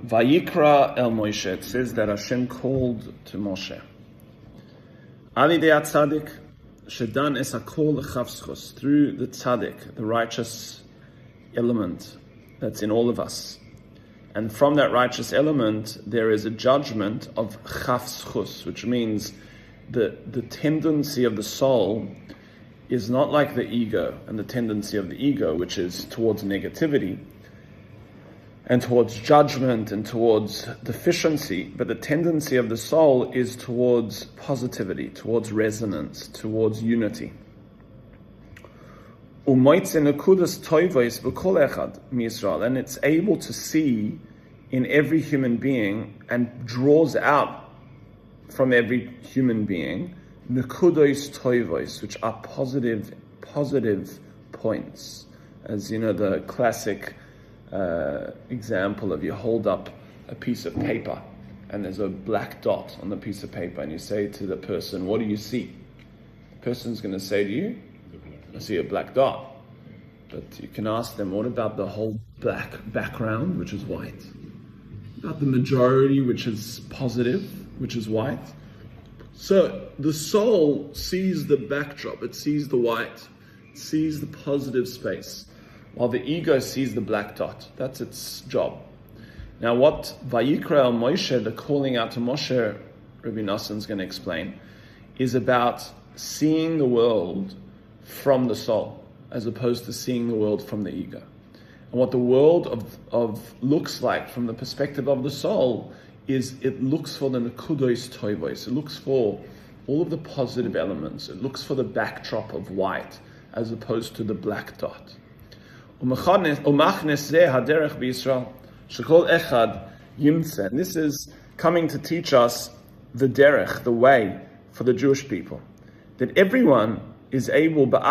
Vayikra el Moshe, it says that Hashem called to Moshe. Ali de Tzadik, Shedan es hakol lechavschus, through the Tzadik, the righteous element that's in all of us. And from that righteous element, there is a judgment of chavschus, which means the tendency of the soul is not like the ego, and the tendency of the ego, which is towards negativity, and towards judgment and towards deficiency, but the tendency of the soul is towards positivity, towards resonance, towards unity. And it's able to see in every human being and draws out from every human being nekudos toivos, which are positive points. As you know, the classic example of you hold up a piece of paper and there's a black dot on the piece of paper and you say to the person, what do you see? The person's going to say to you, I see a black dot. But you can ask them, what about the whole black background, which is white? About the majority, which is positive, which is white? So the soul sees the backdrop, it sees the white, it sees the positive space, while the ego sees the black dot. That's its job. Now what Vayikra el Moshe, the calling out to Moshe, Rabbi Nassan is going to explain, is about seeing the world from the soul, as opposed to seeing the world from the ego. And what the world of looks like from the perspective of the soul is it looks for the nekudos toivos, it looks for all of the positive elements, it looks for the backdrop of white, as opposed to the black dot. And this is coming to teach us the derech, the way for the Jewish people, that everyone is able, they're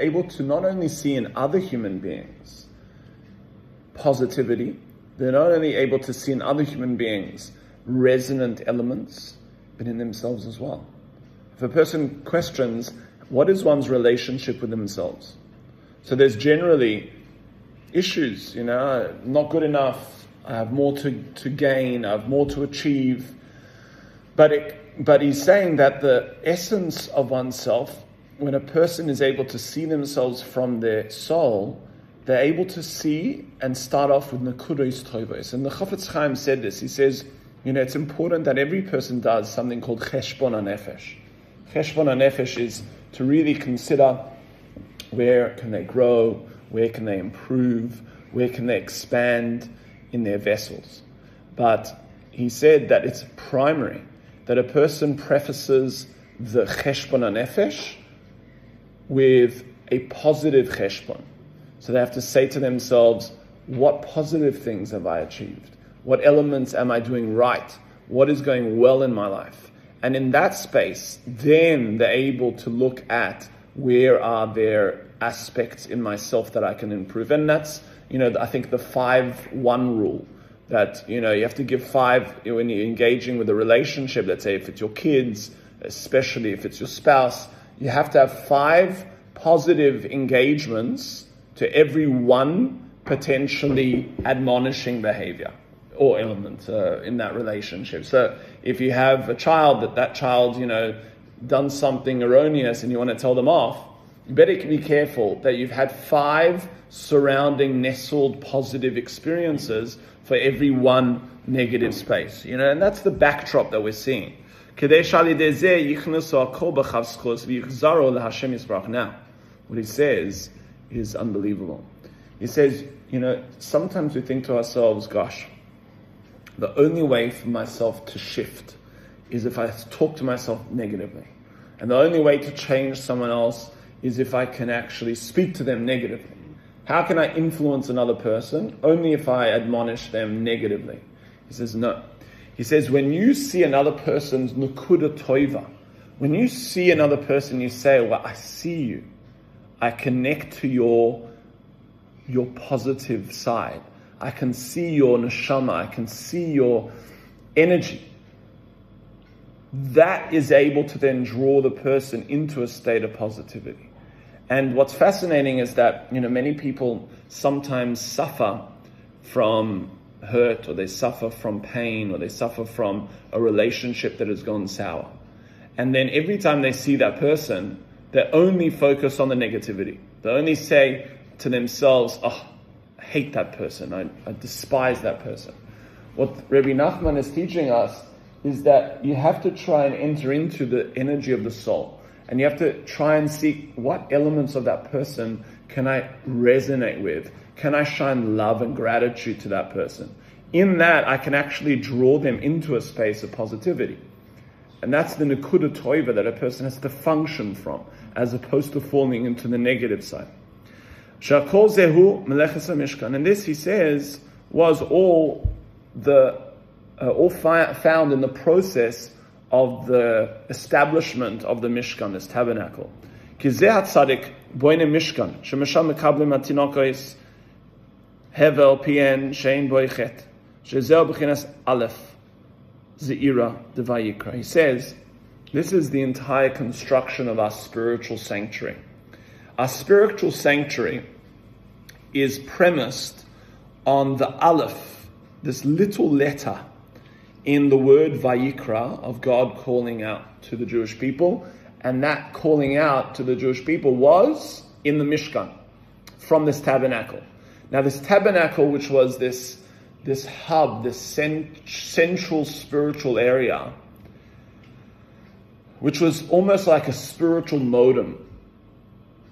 able to not only see in other human beings positivity, they're not only able to see in other human beings resonant elements, but in themselves as well. If a person questions, what is one's relationship with themselves? So there's generally issues, not good enough, I have more to gain, I have more to achieve. But he's saying that the essence of oneself, when a person is able to see themselves from their soul, they're able to see and start off with nekudos tovos. And the Chafetz Chaim said this. He says, it's important that every person does something called cheshbon hanefesh. Cheshbon hanefesh is to really consider where can they grow, where can they improve, where can they expand in their vessels. But he said that it's primary, that a person prefaces the cheshbon hanefesh with a positive cheshbon. So they have to say to themselves, what positive things have I achieved? What elements am I doing right? What is going well in my life? And in that space, then they're able to look at where are there aspects in myself that I can improve. And that's, I think the 5-1 rule, that, you have to give 5 when you're engaging with a relationship. Let's say if it's your kids, especially if it's your spouse, you have to have 5 positive engagements to every 1 potentially admonishing behavior or element in that relationship. So if you have a child, that child, done something erroneous and you want to tell them off, you better be careful that you've had 5 surrounding nestled positive experiences for every 1 negative space. And that's the backdrop that we're seeing. Now, what he says is unbelievable. He says, sometimes we think to ourselves, gosh, the only way for myself to shift is if I talk to myself negatively. And the only way to change someone else is if I can actually speak to them negatively. How can I influence another person? Only if I admonish them negatively. He says, no. He says, when you see another person's nukuda toiva, when you see another person, you say, well, I see you. I connect to your positive side. I can see your neshama. I can see your energy. That is able to then draw the person into a state of positivity. And what's fascinating is that, many people sometimes suffer from hurt, or they suffer from pain, or they suffer from a relationship that has gone sour. And then every time they see that person, they only focus on the negativity. They only say to themselves, oh, I hate that person. I despise that person. What Rabbi Nachman is teaching us is that you have to try and enter into the energy of the soul. And you have to try and see what elements of that person can I resonate with? Can I shine love and gratitude to that person? In that, I can actually draw them into a space of positivity. And that's the Nakuda Toiva that a person has to function from, as opposed to falling into the negative side. Shakol Zehu Meleches HaMishkan. And this, he says, was all found in the process of the establishment of the Mishkan, this tabernacle. Ki zeh hatzadik boine Mishkan, shemesham mekablim hatinokos hevel pien shein boi chet, shezeh b'chinas Alef zeira de Vayikra. He says, this is the entire construction of our spiritual sanctuary. Our spiritual sanctuary is premised on the Alef, this little letter in the word Vayikra of God calling out to the Jewish people. And that calling out to the Jewish people was in the Mishkan, from this tabernacle. Now this tabernacle, which was this hub, this central spiritual area, which was almost like a spiritual modem.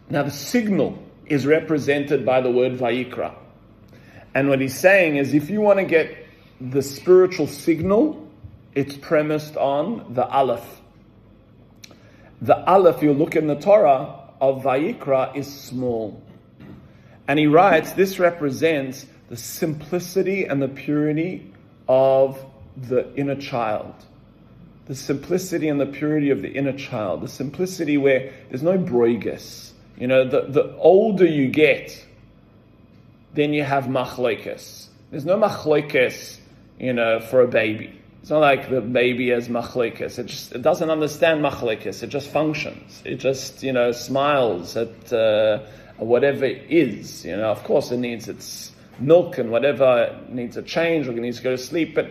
Now the signal is represented by the word Vayikra. And what he's saying is, if you want to get the spiritual signal, it's premised on the Alef. The Alef, you look in the Torah of Vayikra, is small. And he writes, this represents the simplicity and the purity of the inner child. The simplicity and the purity of the inner child. The simplicity where there's no broigus. You know, the older you get, then you have machlokes. There's no machlokes, for a baby. It's not like the baby has machlokes. It doesn't understand machlokes. It just functions. It just, smiles at whatever it is. Of course it needs its milk and whatever, it needs a change or it needs to go to sleep, but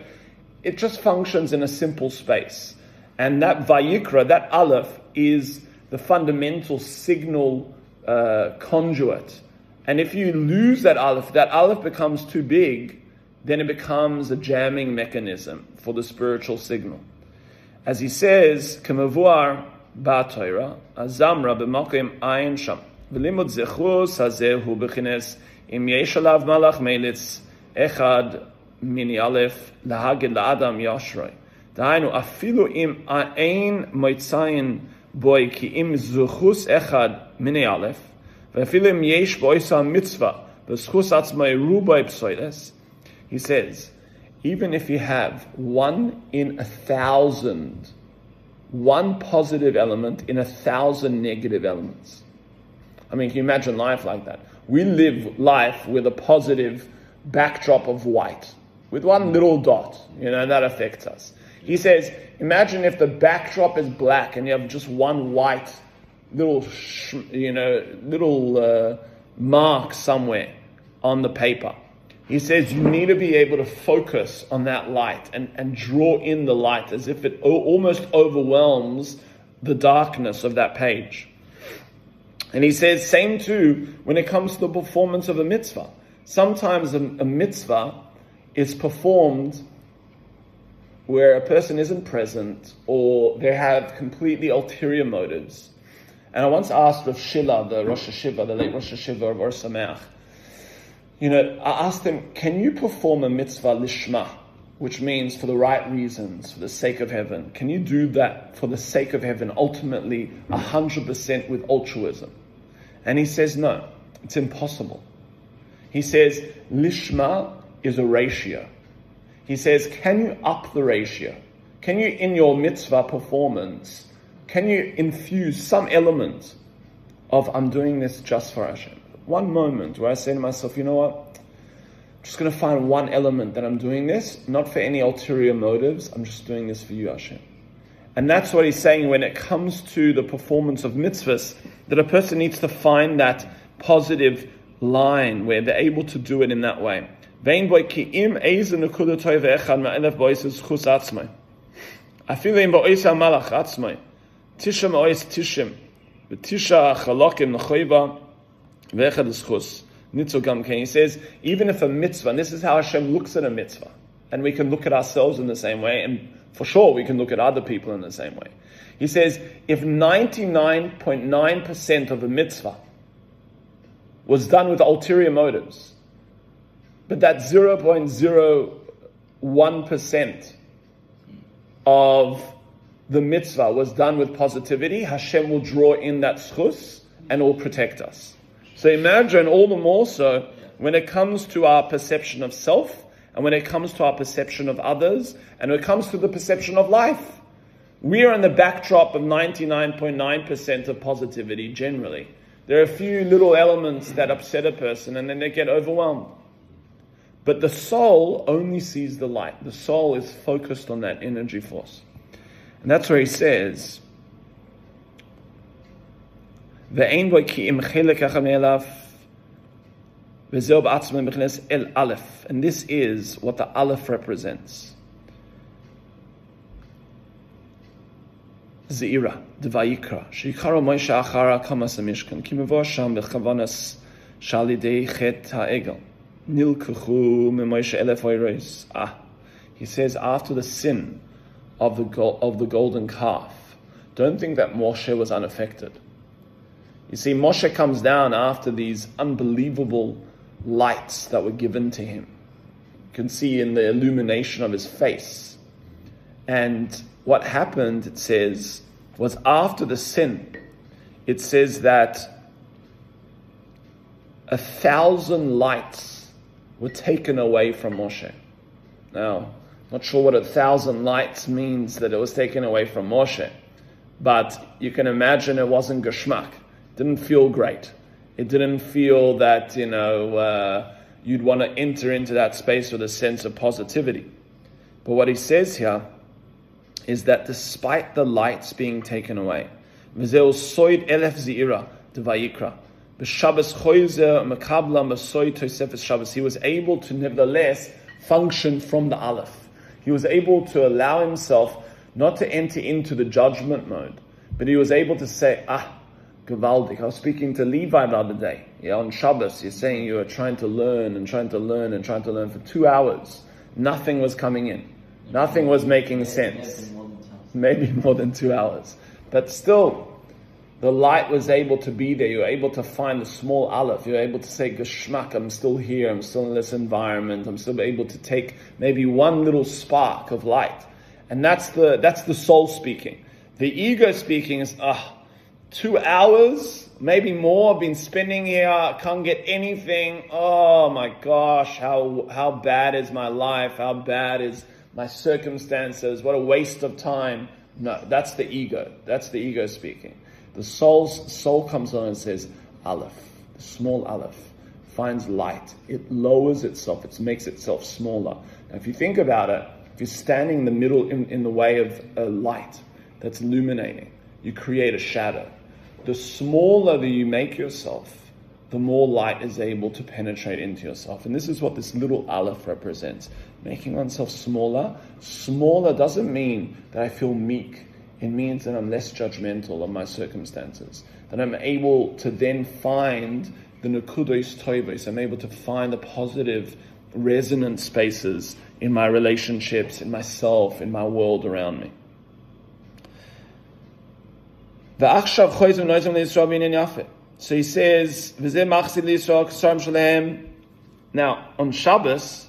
it just functions in a simple space. And that Vayikra, that Alef, is the fundamental signal conduit. And if you lose that Alef becomes too big, then it becomes a jamming mechanism for the spiritual signal. As he says, K'mavuar ba'Torah, azamra b'makom ayin sham, v'limud zechus hazeh hu b'chines im yesh alav malach melitz echad mini Alef lahagid la'adam yashroi. Dahainu afilu im ayin moitzayin boy ki im zechus echad mini Alef, v'afilu im yesh boisa mitzvah v'zechus atzmai rubai psoides. He says, even if you have 1 in 1,000, one positive element in 1,000 negative elements. I mean, can you imagine life like that? We live life with a positive backdrop of white, with one little dot, that affects us. He says, imagine if the backdrop is black and you have just one white little mark somewhere on the paper. He says you need to be able to focus on that light and draw in the light as if it almost overwhelms the darkness of that page. And he says, same too, when it comes to the performance of a mitzvah. Sometimes a mitzvah is performed where a person isn't present or they have completely ulterior motives. And I once asked Rav Shila, the Rosh Hashiva, the late Rosh Hashiva of Or Sameach, I asked him, can you perform a mitzvah lishma, which means for the right reasons, for the sake of heaven? Can you do that for the sake of heaven, ultimately 100% with altruism? And he says, no, it's impossible. He says, lishma is a ratio. He says, can you up the ratio? Can you, in your mitzvah performance, can you infuse some element of, I'm doing this just for Hashem? One moment where I say to myself, you know what? I'm just going to find one element that I'm doing this, not for any ulterior motives. I'm just doing this for you, Hashem. And that's what he's saying when it comes to the performance of mitzvahs, that a person needs to find that positive line where they're able to do it in that way. Vein boy ki im eiz nekuda toiv echad ma'elef bois is chus atzmai. Afilu im bois malach atzmai. Tisha ma'ois tishim. V'tisha chalokim nechoiva ve'echad is chus. Nitzogam ken. He says, even if a mitzvah, and this is how Hashem looks at a mitzvah, and we can look at ourselves in the same way, and for sure we can look at other people in the same way. He says, if 99.9% of a mitzvah was done with ulterior motives, but that 0.01% of the mitzvah was done with positivity, Hashem will draw in that schus and will protect us. So imagine all the more so when it comes to our perception of self, and when it comes to our perception of others, and when it comes to the perception of life. We are in the backdrop of 99.9% of positivity generally. There are a few little elements that upset a person and then they get overwhelmed. But the soul only sees the light. The soul is focused on that energy force. And that's where he says, Ve'ein boi ki im chelek echad me'elaf ve'zeh b'atzmai b'chines el Alef. And this is what the Alef represents. Zira, the Vayikra. Shikara Moshe achara kamas hamishkan. Ki mevo sham b'chavanas shalidei chet ha'egel. Nilkuchu me Moshe elef oiros. He says after the sin of the golden calf, don't think that Moshe was unaffected. You see, Moshe comes down after these unbelievable lights that were given to him. You can see in the illumination of his face. And what happened, it says, was after the sin. It says that 1,000 lights were taken away from Moshe. Now, not sure what 1,000 lights means that it was taken away from Moshe, but you can imagine it wasn't geschmack. It didn't feel great. It didn't feel that, you'd want to enter into that space with a sense of positivity. But what he says here is that despite the lights being taken away, V'zeu soid elef zira de Vayikra, b'Shabbos choyzer mekabla masoid tosefes Shabbos. He was able to nevertheless function from the Alef. He was able to allow himself not to enter into the judgment mode, but he was able to say, Gevaldik. I was speaking to Levi the other day. On Shabbos, you're saying you were trying to learn and trying to learn and trying to learn for 2 hours. Nothing was coming in. Nothing was making sense. Maybe more than 2 hours. But still, the light was able to be there. You were able to find the small Alef. You were able to say, Geschmack, I'm still here. I'm still in this environment. I'm still able to take maybe one little spark of light. And that's the soul speaking. The ego speaking is, 2 hours, maybe more, I've been spending here, can't get anything. Oh my gosh, how bad is my life? How bad is my circumstances? What a waste of time. No, that's the ego. That's the ego speaking. The soul comes on and says, Alef, the small Alef, finds light. It lowers itself. It makes itself smaller. Now, if you think about it, if you're standing in the middle, in the way of a light that's illuminating, you create a shadow. The smaller that you make yourself, the more light is able to penetrate into yourself. And this is what this little Alef represents. Making oneself smaller. Smaller doesn't mean that I feel meek. It means that I'm less judgmental of my circumstances. That I'm able to then find the nekudos tovos. I'm able to find the positive resonant spaces in my relationships, in myself, in my world around me. So he says, now on Shabbos,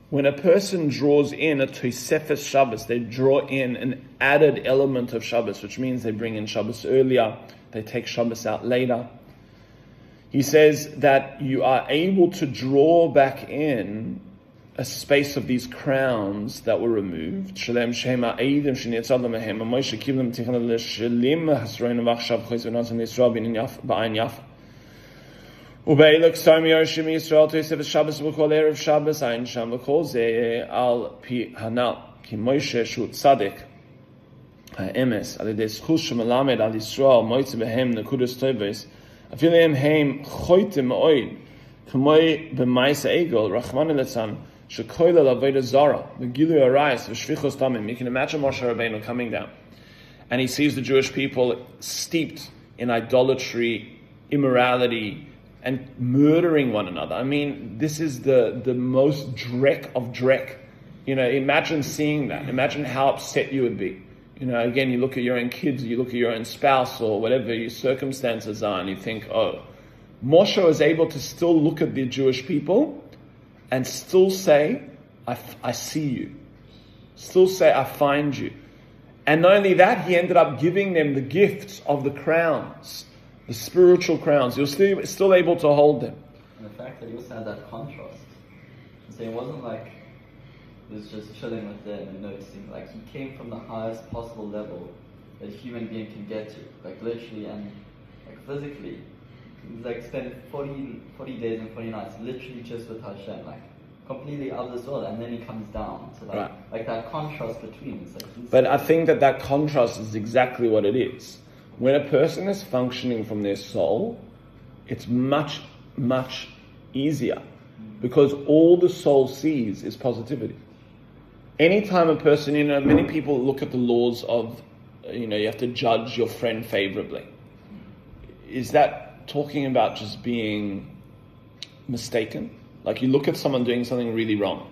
when a person draws in a Tosefes Shabbos, they draw in an added element of Shabbos, which means they bring in Shabbos earlier, they take Shabbos out later. He says that you are able to draw back in a space of these crowns that were removed. Ubeilek Sarmi Yoshim Yisrael to Yisrael Shabbos v'kol Erev Shabbos Ayin Sham v'kol Zeh al Pi Hanal Ki Moshe Shu Tzadik HaEmes Al Yedei Zchus Shemelamed Al Yisrael Moitze Behem Nekudas Tovos Afileim Heim Choyte Me'oid K'moi b'maisa egel, Rachmana litzlan, shekoilel avodah zara, v'gilui arayis, v'shvichos damim. You can imagine Moshe Rabbeinu coming down, and he sees the Jewish people steeped in idolatry, immorality, and murdering one another. I mean, this is the most dreck of dreck. Imagine seeing that. Imagine how upset you would be. Again, you look at your own kids, you look at your own spouse, or whatever your circumstances are, and you think, oh, Moshe was able to still look at the Jewish people and still say, I see you. Still say, I find you. And not only that, he ended up giving them the gifts of the crowns, the spiritual crowns. You're still able to hold them. And the fact that he also had that contrast. So it wasn't like he was just chilling with them and noticing. Like, he came from the highest possible level that a human being can get to. Like, literally and like physically. He was like spent 40 days and 40 nights literally just with Hashem. Like, completely out of this world, and then he comes down. So like that contrast between. It's like, but I think that contrast is exactly what it is. When a person is functioning from their soul, it's much, much easier, because all the soul sees is positivity. Anytime a person, many people look at the laws of, you have to judge your friend favorably. Is that talking about just being mistaken? Like, you look at someone doing something really wrong,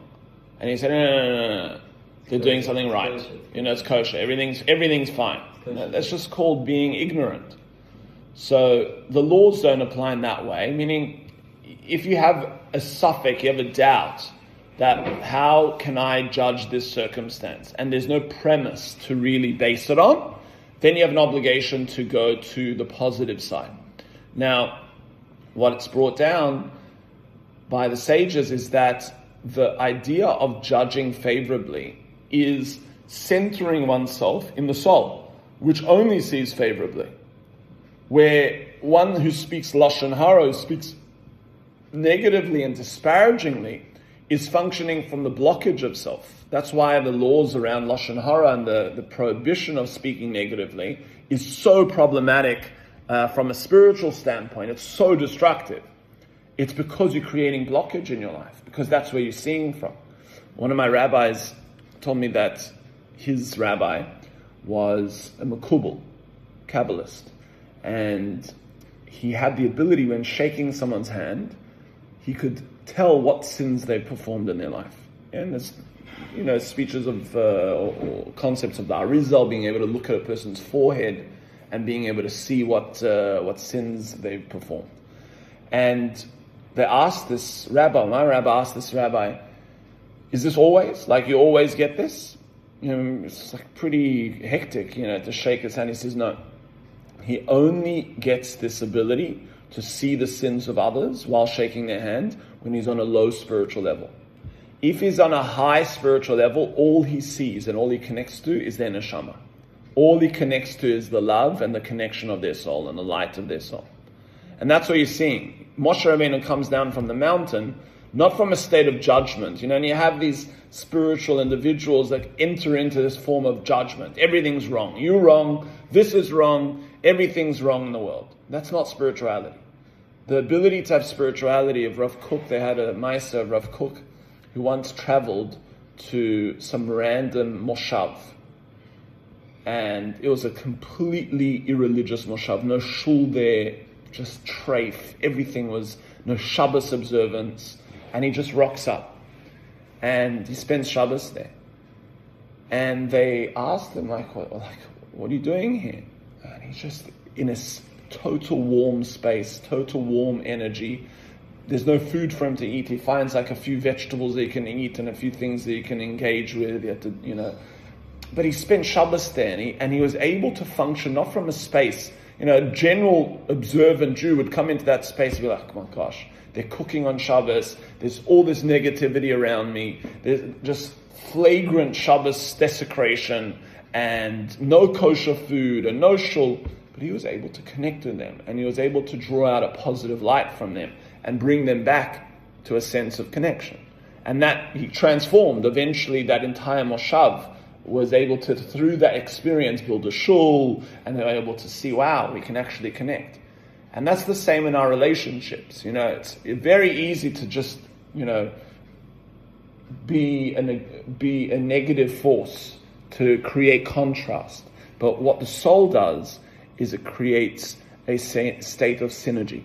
and you say, no. They're doing something right. It's kosher. Everything's fine. That's just called being ignorant. So the laws don't apply in that way. Meaning, if you have a suffix, you have a doubt that how can I judge this circumstance, and there's no premise to really base it on, then you have an obligation to go to the positive side. Now, what it's brought down by the sages is that the idea of judging favorably is centering oneself in the soul, which only sees favorably. Where one who speaks Lashon Hara, speaks negatively and disparagingly, is functioning from the blockage of self. That's why the laws around Lashon Hara and the prohibition of speaking negatively is so problematic from a spiritual standpoint. It's so destructive. It's because you're creating blockage in your life, because that's where you're seeing from. One of my rabbis told me that his rabbi was a Makubal, Kabbalist, and he had the ability, when shaking someone's hand, he could tell what sins they performed in their life. And there's, speeches of or concepts of the Arizal, being able to look at a person's forehead and being able to see what sins they've performed. And they asked this rabbi, my rabbi asked this rabbi, is this always? Like, you always get this? It's like pretty hectic, to shake his hand. He says, no. He only gets this ability to see the sins of others while shaking their hand when he's on a low spiritual level. If he's on a high spiritual level, all he sees and all he connects to is their neshama. All he connects to is the love and the connection of their soul and the light of their soul. And that's what you're seeing. Moshe Rabbeinu comes down from the mountain, not from a state of judgment. And you have these spiritual individuals that enter into this form of judgment. Everything's wrong. You're wrong. This is wrong. Everything's wrong in the world. That's not spirituality. The ability to have spirituality of Rav Kook, they had a Meister of Rav Kook who once traveled to some random moshav. And it was a completely irreligious moshav. No shul there, just treif. Everything was no Shabbos observance. And he just rocks up. And he spends Shabbos there. And they asked him, what are you doing here? And he's just in a total warm space, total warm energy. There's no food for him to eat. He finds a few vegetables that he can eat and a few things that he can engage with. He had to, But he spent Shabbos there, and he was able to function not from a space. A general observant Jew would come into that space and be like, oh my gosh, they're cooking on Shabbos. There's all this negativity around me. There's just flagrant Shabbos desecration and no kosher food and no shul. But he was able to connect with them, and he was able to draw out a positive light from them and bring them back to a sense of connection. And that he transformed. Eventually, that entire moshav was able to, through that experience, build a shul, and they were able to see, wow, we can actually connect. And that's the same in our relationships. It's very easy to just, be a negative force to create contrast. But what the soul does is it creates a state of synergy.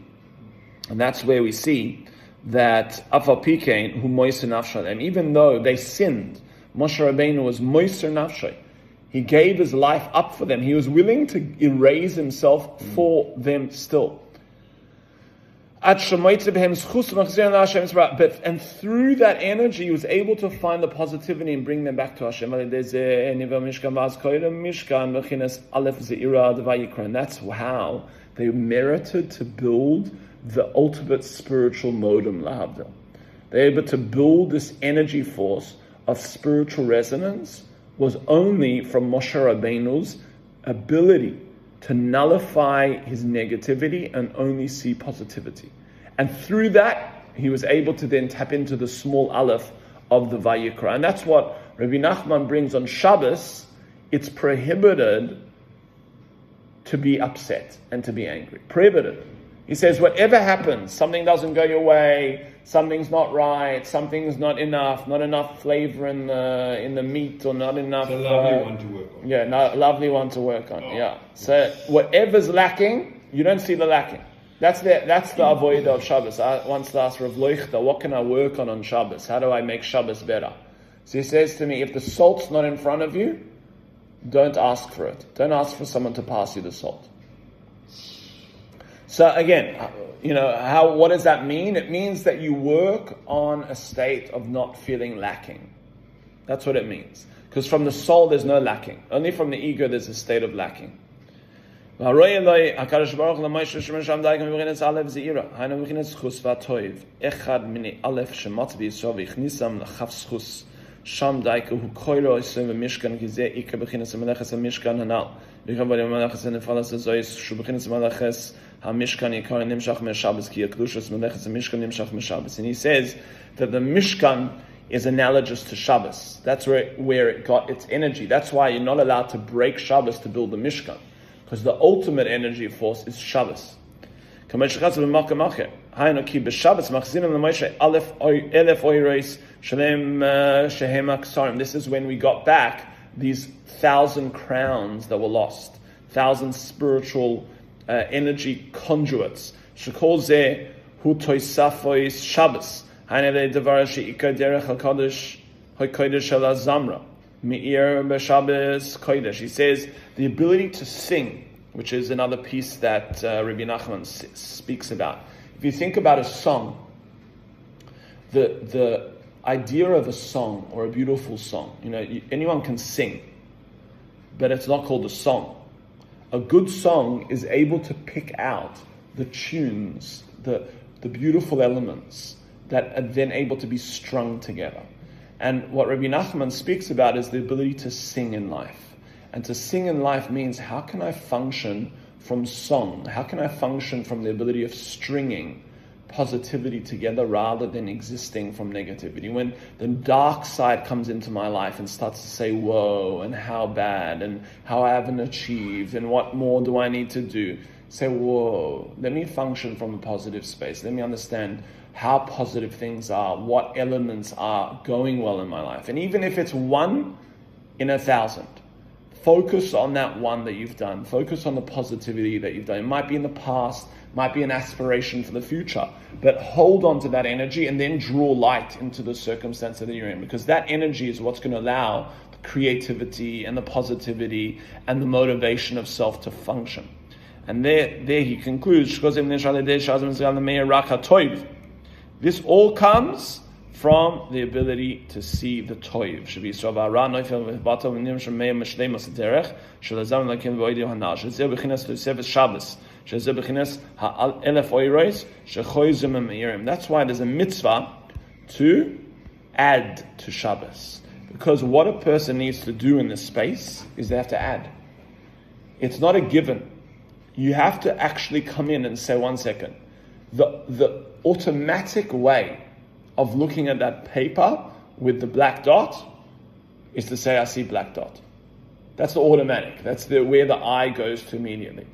And that's where we see that Afal Pikein, who moiser nafshay, and even though they sinned, Moshe Rabbeinu was moiser nafshay. He gave his life up for them. He was willing to erase himself for them still. But and through that energy, he was able to find the positivity and bring them back to Hashem. And that's how they merited to build the ultimate spiritual modem, lahavdil. They're able to build this energy force of spiritual resonance was only from Moshe Rabbeinu's ability to nullify his negativity and only see positivity. And through that, he was able to then tap into the small Alef of the Vayikra. And that's what Rabbi Nachman brings on Shabbos. It's prohibited to be upset and to be angry. Prohibited. He says, whatever happens, something doesn't go your way, something's not right, something's not enough flavor in the meat, or not enough. It's a lovely one to work on. Yeah, lovely one to work on. Yeah. So whatever's lacking, you don't see the lacking. That's the avodah of Shabbos. I once asked Rav Loichta, what can I work on Shabbos? How do I make Shabbos better? So he says to me, if the salt's not in front of you, don't ask for it. Don't ask for someone to pass you the salt. So again, what does that mean? It means that you work on a state of not feeling lacking. That's what it means. Because from the soul, there's no lacking. Only from the ego, there's a state of lacking. Sham daike hu koiro isem mishkan gize ik beginnen se melachas mishkan hanal. Wir haben bei melachas in falas so ist shu beginnen melachas ha mishkan ikar nimshach me Shabbos ki kedusha melachas mishkan nimshach me Shabbos. And he says that the mishkan is analogous to Shabbos. That's where it got its energy. That's why you're not allowed to break Shabbos to build the mishkan, because the ultimate energy force is Shabbos. This is when we got back these 1,000 crowns that were lost, 1,000 spiritual energy conduits. Shabbos. He says the ability to sing, which is another piece that Rabbi Nachman speaks about. If you think about a song, the idea of a song or a beautiful song, anyone can sing, but it's not called a song. A good song is able to pick out the tunes, the beautiful elements that are then able to be strung together. And what Rabbi Nachman speaks about is the ability to sing in life. And to sing in life means, how can I function from song? How can I function from the ability of stringing positivity together rather than existing from negativity? When the dark side comes into my life and starts to say, whoa, and how bad, and how I haven't achieved, and what more do I need to do? Say, whoa, let me function from a positive space. Let me understand how positive things are, what elements are going well in my life. And even if it's 1 in 1,000, focus on that one that you've done. Focus on the positivity that you've done. It might be in the past, might be an aspiration for the future, but hold on to that energy and then draw light into the circumstance that you're in, because that energy is what's going to allow the creativity and the positivity and the motivation of self to function. And there he concludes, this all comes from the ability to see the toiv. That's why there's a mitzvah to add to Shabbos. Because what a person needs to do in this space is they have to add. It's not a given. You have to actually come in and say, 1 second. The automatic way of looking at that paper with the black dot is to say, I see black dot. That's the automatic. That's where the eye goes to immediately.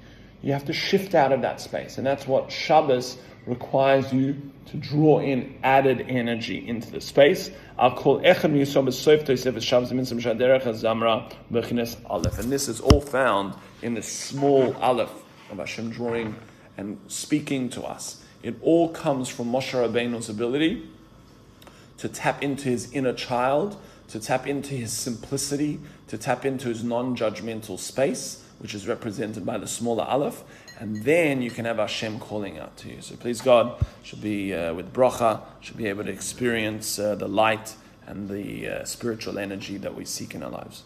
you have to shift out of that space. And that's what Shabbos requires you to draw in added energy into the space. And this is all found in the small Alef of Hashem drawing and speaking to us. It all comes from Moshe Rabbeinu's ability to tap into his inner child, to tap into his simplicity, to tap into his non-judgmental space, which is represented by the smaller Aleph, and then you can have Hashem calling out to you. So please God, should be with bracha, should be able to experience the light and the spiritual energy that we seek in our lives.